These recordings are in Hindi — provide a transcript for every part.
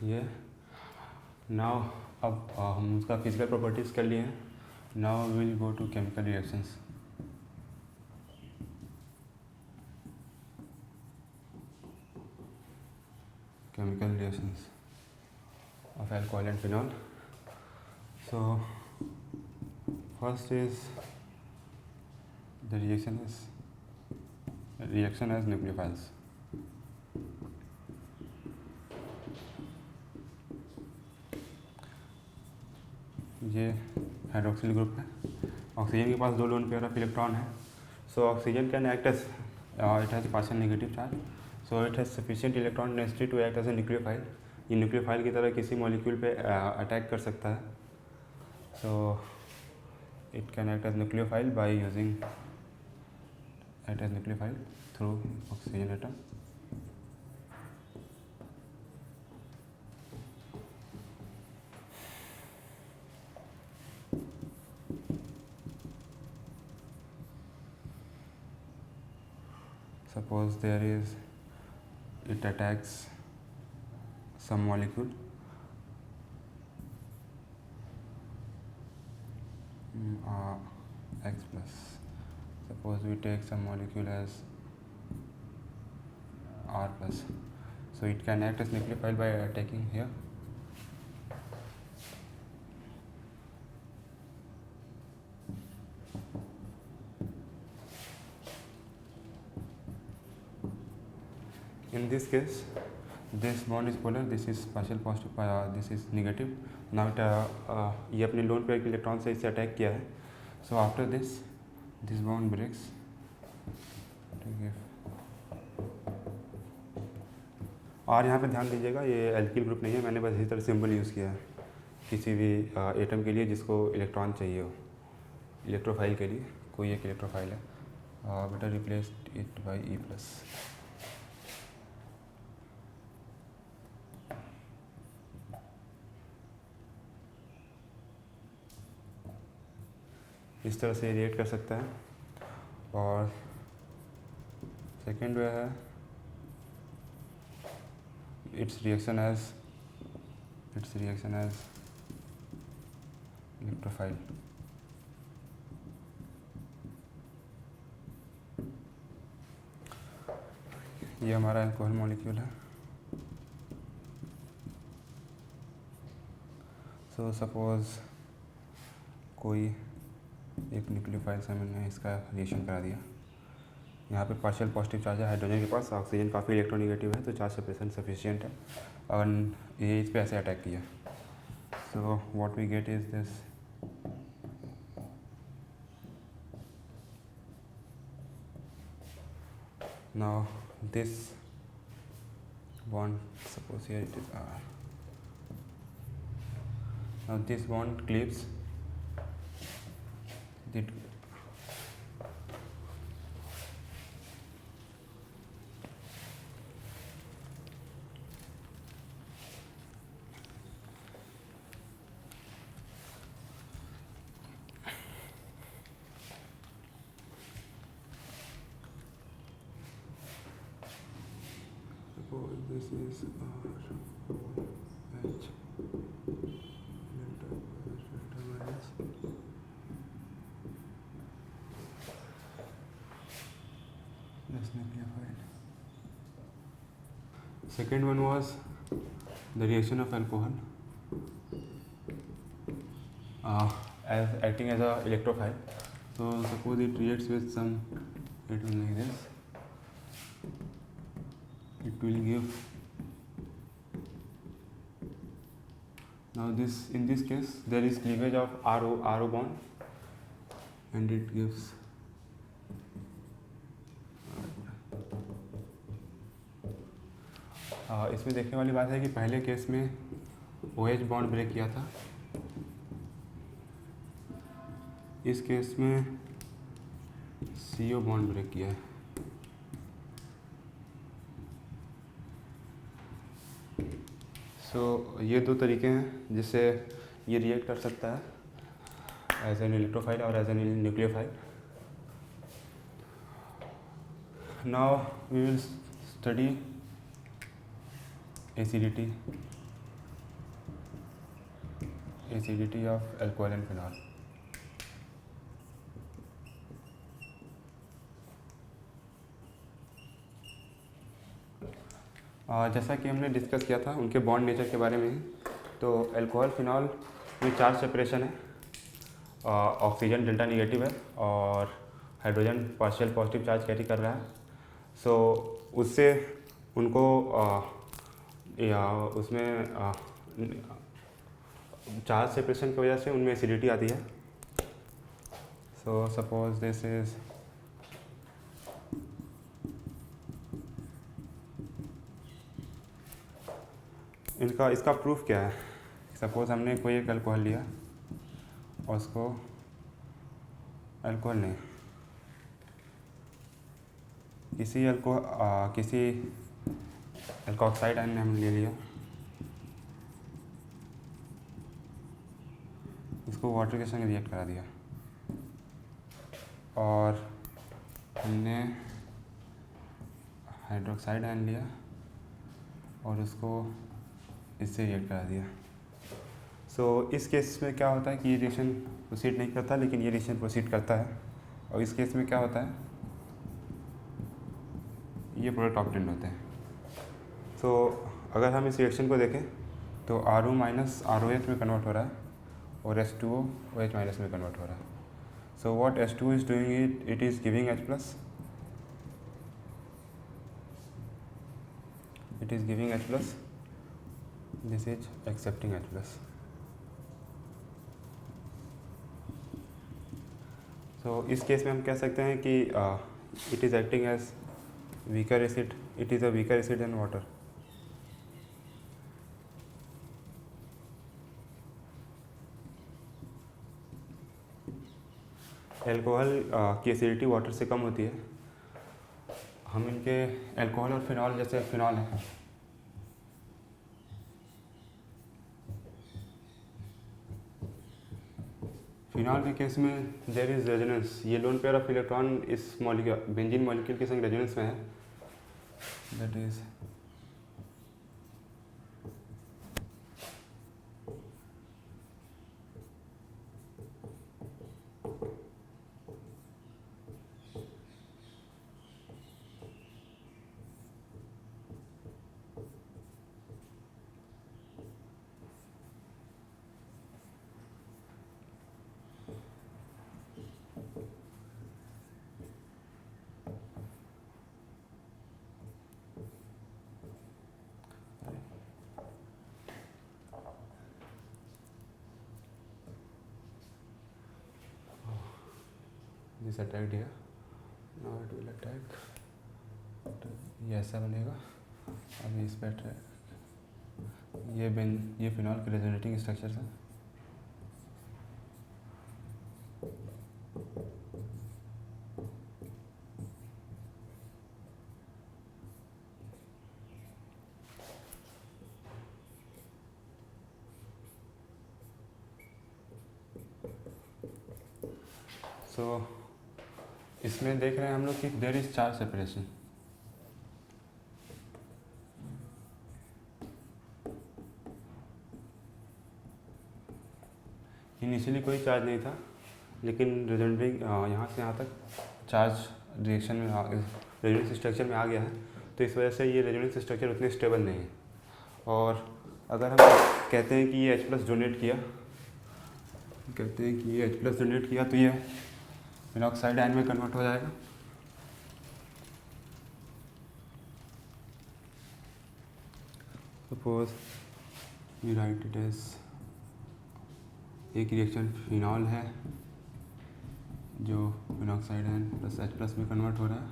ये नाउ अब हम उसका फिजिकल प्रॉपर्टीज़ कर लिए हैं. Now will go to chemical reactions. Chemical reactions of alcohol and phenol. So first is the reaction as nucleophiles. ये हाइड्रोक्सिल ग्रुप है. ऑक्सीजन के पास 2 लोन पेयर ऑफ इलेक्ट्रॉन है. So oxygen can act as it has partial negative charge. So it has sufficient electron density to act as a nucleophile. ये न्यूक्लियोफाइल की तरह किसी मॉलिक्यूल पे अटैक कर सकता है. सो it can act as nucleophile by using act as nucleophile through oxygen atom. Suppose it attacks some molecule, X plus. Suppose we take some molecule as R plus. So it can act as nucleophile by attacking here. In this case, this bond is polar, this is partial positive, this is negative. Now ये अपने लोन पेयर के इलेक्ट्रॉन से इससे अटैक किया है. So after this bond breaks to give. और यहाँ पे ध्यान दीजिएगा, ये एल्किल ग्रुप नहीं है. मैंने बस इसी तरह सिंबल यूज़ किया है किसी भी एटम के लिए जिसको इलेक्ट्रॉन चाहिए हो. इलेक्ट्रोफाइल के लिए कोई एक इलेक्ट्रोफाइल है. Better replace it by E plus. इस तरह से रिएक्ट कर सकता है. और सेकेंड वे है इट्स रिएक्शन एज इलेक्ट्रोफाइल. ये हमारा अल्कोहल मॉलिक्यूल है. सो सपोज कोई एक न्यूक्लियोफाइल से मैंने इसका रिएक्शन करा दिया. यहाँ पे पार्शियल पॉजिटिव चार्ज है हाइड्रोजन के पास. ऑक्सीजन काफ़ी इलेक्ट्रोनेगेटिव है तो चार्ज सेपरेशन सफिशिएंट है. और ये इस पे ऐसे अटैक किया. So what we get is this. Now this bond, suppose here it is R. Now this bond cleaves the suppose this is R H delta minus this nucleophile. Second one was the reaction of alcohol as acting as a electrophile. So suppose it reacts with some atom like this. It will give, now this, in this case there is cleavage of RO bond and it gives इसमें देखने वाली बात है कि पहले केस में OH बॉन्ड ब्रेक किया था. इस केस में CO बॉन्ड ब्रेक किया है. ये दो तरीके हैं जिससे ये रिएक्ट कर सकता है एज एन इलेक्ट्रोफाइल और as an nucleophile. Now we will study acidity acidity of alcohol and phenol. जैसा कि हमने डिस्कस किया था उनके बॉन्ड नेचर के बारे में, तो अल्कोहल फिनॉल में चार्ज सेपरेशन है, ऑक्सीजन डेल्टा निगेटिव है और hydrogen partial positive charge carry कर रहा है। सो उससे उनको उसमें चार्ज सेपरेशन की वजह से उनमें एसिडिटी आती है। सो सपोज दिस इज इसका प्रूफ क्या है। सपोज हमने कोई एक अल्कोहल लिया और उसको अल्कोहल नहीं किसी अल्कोक्साइड आयन ने हमने ले लिया, इसको वाटर के संग रिएक्ट करा दिया और हमने हाइड्रोक्साइड आयन लिया और उसको इससे रिएक्ट करा दिया। सो इस केस में क्या होता है कि ये रिएक्शन प्रोसीड नहीं करता, लेकिन ये रिएक्शन प्रोसीड करता है। और इस केस में क्या होता है, ये प्रोडक्ट ऑब्टेन होते हैं। सो अगर हम इस रिएक्शन को देखें तो RO माइनस ROH में कन्वर्ट हो रहा है और H2O OH माइनस में कन्वर्ट हो रहा है। So what H2 is doing, it is giving H plus, it is giving H plus, this is accepting H plus. So इस केस में हम कह सकते हैं कि it is acting as weaker acid, it is a weaker acid than water. Alcohol की एसिडिटी वाटर से कम होती है। हम इनके अल्कोहल और फिनॉल, जैसे फिनॉल है, फिनॉल के केस में देयर इज रेजोनेंस, ये लोन पेयर ऑफ इलेक्ट्रॉन इस मॉलिक्यूल बेंजीन मॉलिक्यूल के संग रेजोनेंस में है, that is this attacked here, now it will attack, ये ऐसा बनेगा। अभी इस पर ये फिनॉल के रेजोनेटिंग स्ट्रक्चर्स हैं। सो इसमें देख रहे हैं हम लोग कि there is charge separation. Initially कोई चार्ज नहीं था, लेकिन रेजोनेटिंग यहाँ से यहाँ तक चार्ज रिएक्शन में रेजोनेंस स्ट्रक्चर में आ गया है, तो इस वजह से ये रेजोनेंस स्ट्रक्चर उतने स्टेबल नहीं है। और अगर हम कहते हैं कि ये H प्लस डोनेट किया, तो ये फिनॉक्साइड आयन में कन्वर्ट हो जाएगा। Suppose you write it as एक रिएक्शन फिनॉल है जो phenoxide ion plus H plus में कन्वर्ट हो रहा है,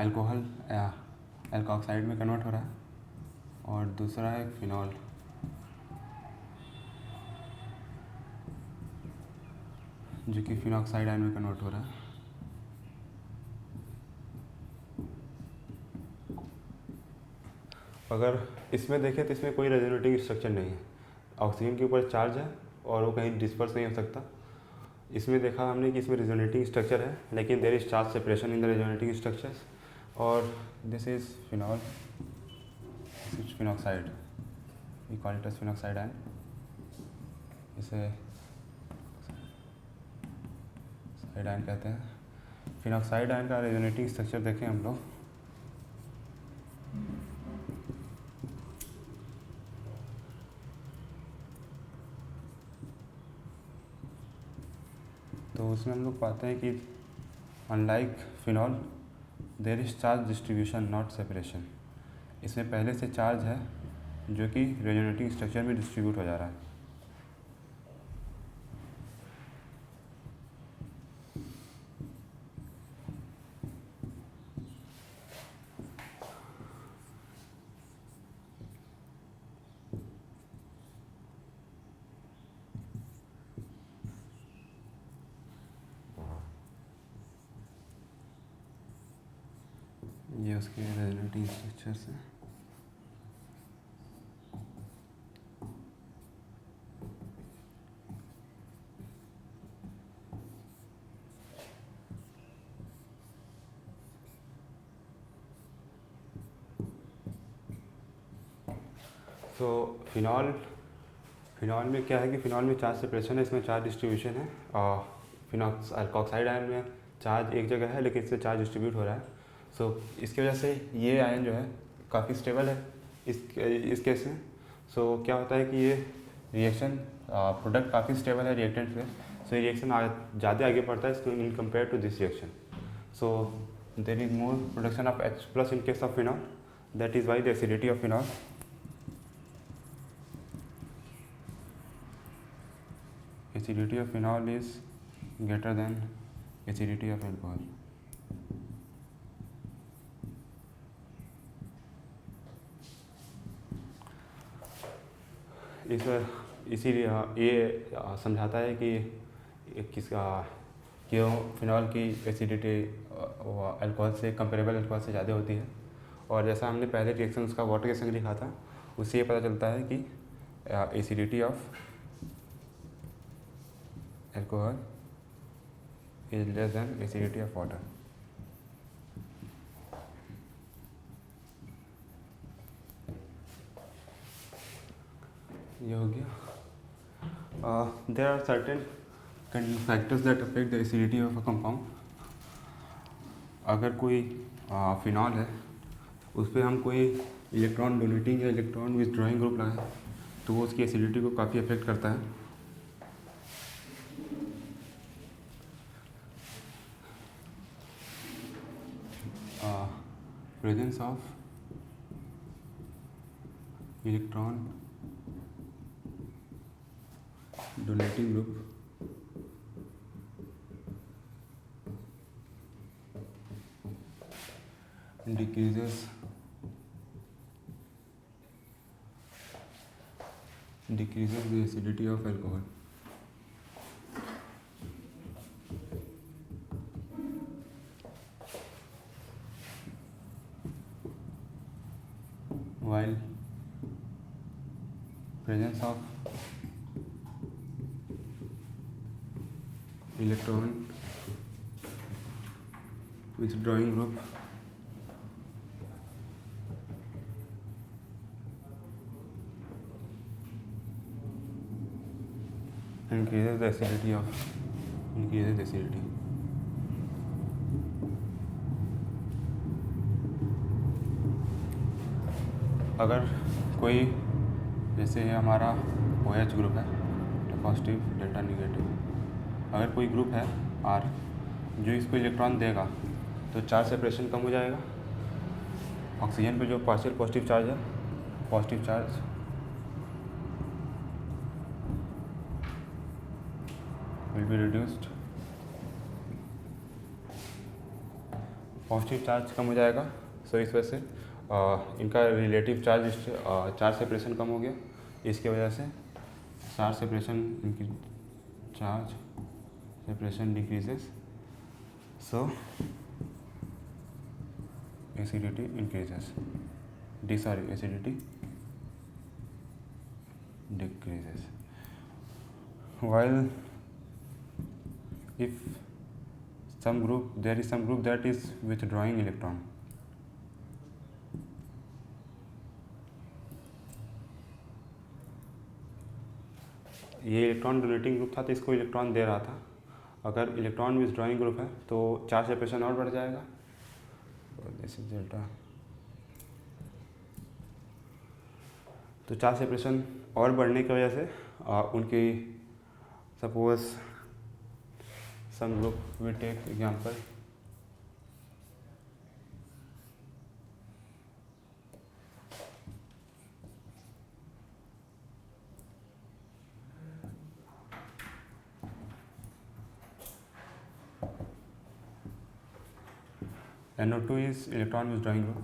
अल्कोहल एल्कोक्साइड में कन्वर्ट हो रहा है, और दूसरा है फिनॉल जो कि फिनॉक्साइड आयन में कन्वर्ट हो रहा है। अगर इसमें देखें तो इसमें कोई रेजोनेटिंग स्ट्रक्चर नहीं है, ऑक्सीजन के ऊपर चार्ज है और वो कहीं डिस्पर्स नहीं हो सकता। इसमें देखा हमने कि इसमें रेजोनेटिंग स्ट्रक्चर है, लेकिन there is charge separation in the resonating structures. और this is phenol, phenoxide, we call it as phenoxide ion. इसे साइड आयन कहते हैं। फिनॉक्साइड आयन का रेजोनेटिंग स्ट्रक्चर देखें हम लोग। तो उसमें हम लोग पाते हैं कि unlike phenol there is charge distribution not separation. इसमें पहले से चार्ज है जो कि रेजोनेटिंग स्ट्रक्चर में डिस्ट्रीब्यूट हो जा रहा है। ये उसके रेजोनेटिंग स्ट्रक्चर्स हैं। तो फिनॉल में क्या है कि फिनॉल में चार्ज सेपरेशन है, इसमें चार्ज डिस्ट्रीब्यूशन है। और अल्कोक्साइड आयन में चार्ज एक जगह है लेकिन इससे चार्ज डिस्ट्रीब्यूट हो रहा है। सो इसकी वजह से ये आयन जो है काफ़ी स्टेबल है इस केस में। सो क्या होता है कि ये रिएक्शन प्रोडक्ट काफ़ी स्टेबल है रिएक्टेंट से। सो ये रिएक्शन ज़्यादा आगे बढ़ता है in compare to this reaction. So there is more production of H+ in case of phenol, that is why the acidity of phenol acidity of phenol is greater than acidity of alcohol. इसीलिए ये समझाता है कि किसका क्यों फिनॉल की एसिडिटी अल्कोहल से कंपेरेबल अल्कोहल से ज़्यादा होती है। और जैसा हमने पहले रिएक्शन उसका वाटर के संग लिखा था, उससे ये पता चलता है कि acidity of alcohol is less than acidity of water. ये हो गया। There are certain factors that affect the acidity of a compound. अगर कोई फिनॉल है उस पर हम कोई इलेक्ट्रॉन डोनेटिंग या इलेक्ट्रॉन विथड्रॉइंग ग्रुप लगाएं तो वो उसकी एसिडिटी को काफ़ी अफेक्ट करता है। Presence of electron donating group decreases the acidity of alcohol. While presence of electron withdrawing group increases the acidity. अगर कोई जैसे हमारा OH ग्रुप है, पॉजिटिव डेल्टा निगेटिव, अगर कोई ग्रुप है R जो इसको इलेक्ट्रॉन देगा तो चार्ज सेपरेशन कम हो जाएगा। ऑक्सीजन पे जो पार्शियल पॉजिटिव चार्ज है, positive charge will be reduced, positive charge कम हो जाएगा। सो इस वजह से इनका रिलेटिव चार्ज सेपरेशन कम हो गया। इसकी वजह से charge separation decreases, so acidity increases, acidity decreases. While if there is some group that is withdrawing electron, ये इलेक्ट्रॉन डोनेटिंग ग्रुप था तो इसको इलेक्ट्रॉन दे रहा था। अगर इलेक्ट्रॉन विथड्रॉइंग ग्रुप है तो चार्ज सेपरेशन और बढ़ जाएगा। This is delta. तो चार्ज सेपरेशन और बढ़ने की वजह से उनकी suppose some group we take example NO2 is electron withdrawing group.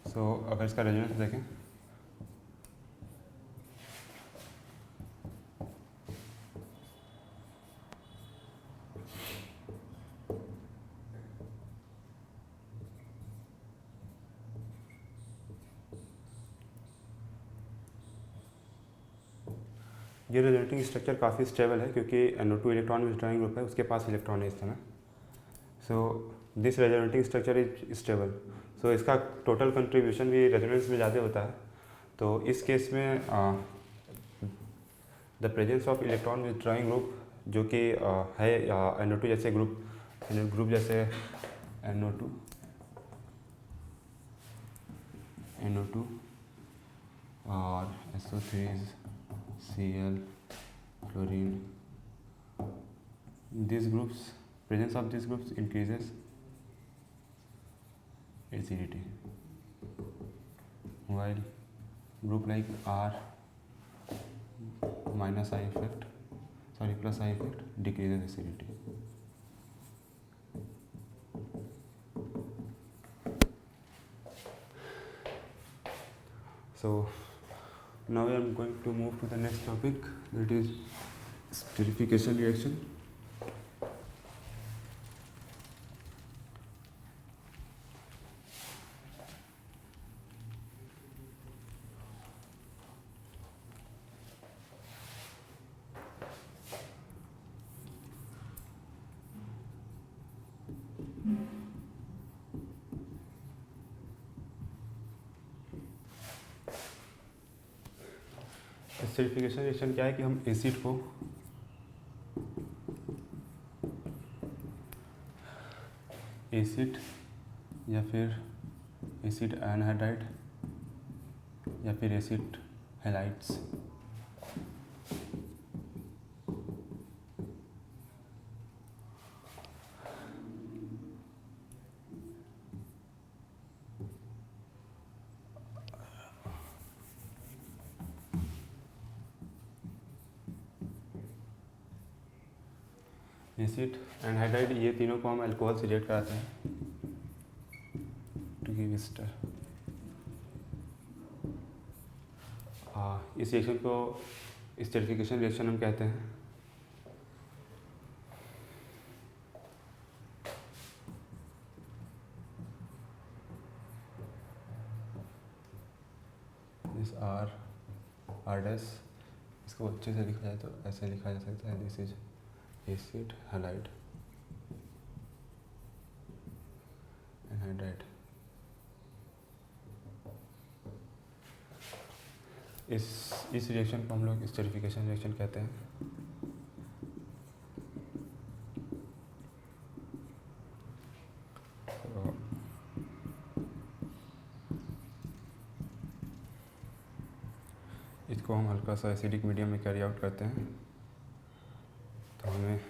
So अगर इसका रेजोनेंस देखें ये रेजोनेटिंग स्ट्रक्चर काफ़ी स्टेबल है क्योंकि NO2 इलेक्ट्रॉन विथड्रॉइंग ग्रुप है, उसके पास इलेक्ट्रॉन है इस समय। So this resonating structure is stable. So इसका टोटल कंट्रीब्यूशन भी रेजोनेंस में ज़्यादा होता है। तो इस केस में the presence of electron withdrawing group जो कि है NO2 जैसे ग्रुप जैसे NO2 और SO3 Cl chlorine, these groups, presence of these groups increases acidity, while group like R minus I effect, plus I effect decreases acidity. So now I am going to move to the next topic, that is esterification reaction. Acidification reaction क्या है कि हम एसिड को एसिड या फिर एसिड एनहाइड्राइड या फिर एसिड हैलाइड्स एसिड एनहाइड्राइड ये तीनों को हम अल्कोहल से रिएक्ट कराते हैं टू गिव एस्टर। इस रिएक्शन को एस्टरिफिकेशन रिएक्शन हम कहते हैं। दिस आर डैश, इसको अच्छे से लिखा जाए तो ऐसे लिखा जा सकता है, this is acid halide anhydride. इस रिएक्शन को हम लोग एस्टरिफिकेशन रिएक्शन कहते हैं। इसको हम हल्का सा एसिडिक मीडियम में कैरी आउट करते हैं तो हमें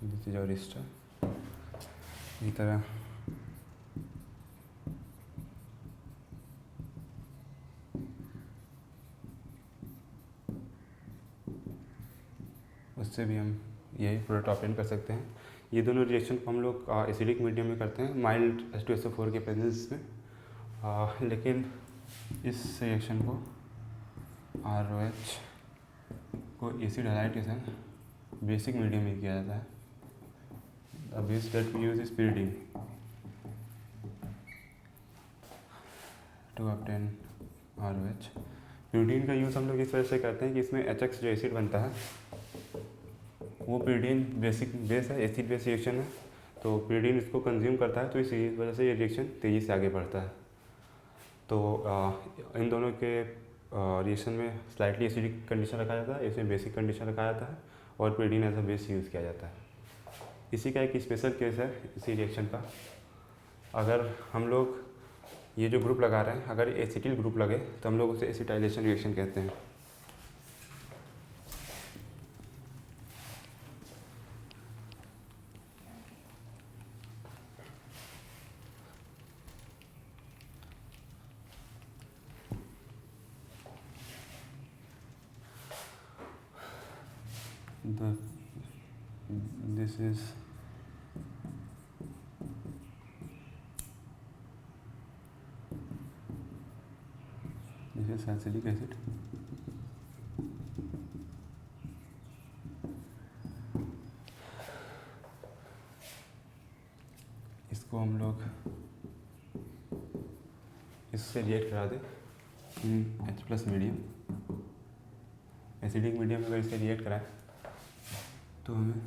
दिस इज आवर एस्टर इस तरह उससे भी हम यही प्रोडक्ट ऑब्टेन कर सकते हैं। ये दोनों रिएक्शन को हम लोग एसिडिक मीडियम में करते हैं माइल्ड H2SO4 के प्रेजेंस में। लेकिन इस रिएक्शन को ROH को एसिड हैलाइड के साथ बेसिक मीडियम में किया जाता है। The base that we use is pyridine to obtain RH। Pyridine का यूज़ हम लोग इस वजह से करते हैं कि इसमें HX जो एसिड बनता है वो प्यूरीडीन बेस है, एसिड बेस रिएक्शन है, तो प्यूरीडीन इसको कंज्यूम करता है, तो इस वजह से ये रिएक्शन तेज़ी से आगे बढ़ता है। तो इन दोनों के रिएक्शन में स्लाइटली एसिडिक कंडीशन रखा जाता है, इसमें बेसिक कंडीशन रखा जाता है और प्यूरीडीन एज अ बेस यूज़ किया जाता है। इसी का एक स्पेशल केस है इसी रिएक्शन का। अगर हम लोग ये जो ग्रुप लगा रहे हैं, अगर एसिटिल ग्रुप लगे तो हम लोग उसे एसिटाइलेशन रिएक्शन कहते हैं। This is salicylic acid. इसको हम लोग इससे रिएक्ट करा दें H+ मीडियम, एसिडिक मीडियम में अगर इससे रिएक्ट कराएं तो हमें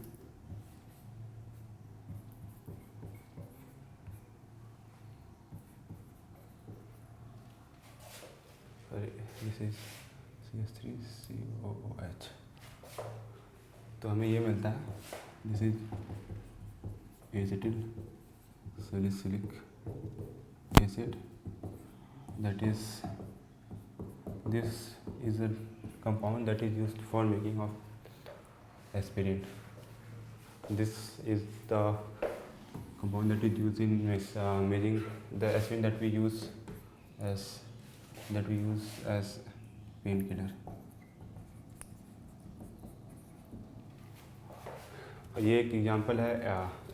दिस इज CH3COOH, तो हमें ये मिलता है, this is acetyl salicylic acid, that is this is a compound that is used for making of aspirin. This is the compound that is used in making the aspirin that we use as painkiller. ये एक एग्जांपल है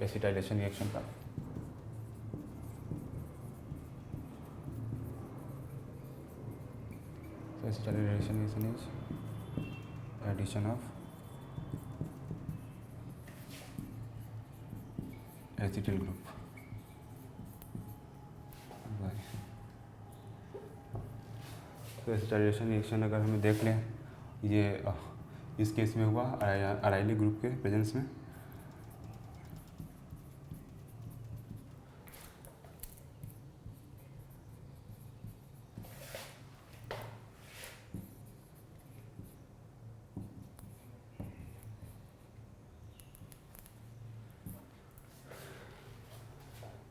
एसिटाइलेशन रिएक्शन का। Acetylation reaction is addition of acetyl group. तो एसिटाइलेशन रिएक्शन अगर हमें देख लें, ये इस केस में हुआ अराइली ग्रुप के प्रेजेंस में।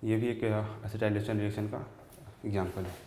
ये भी एक एसिटाइलेशन रिएक्शन का एग्जाम्पल है।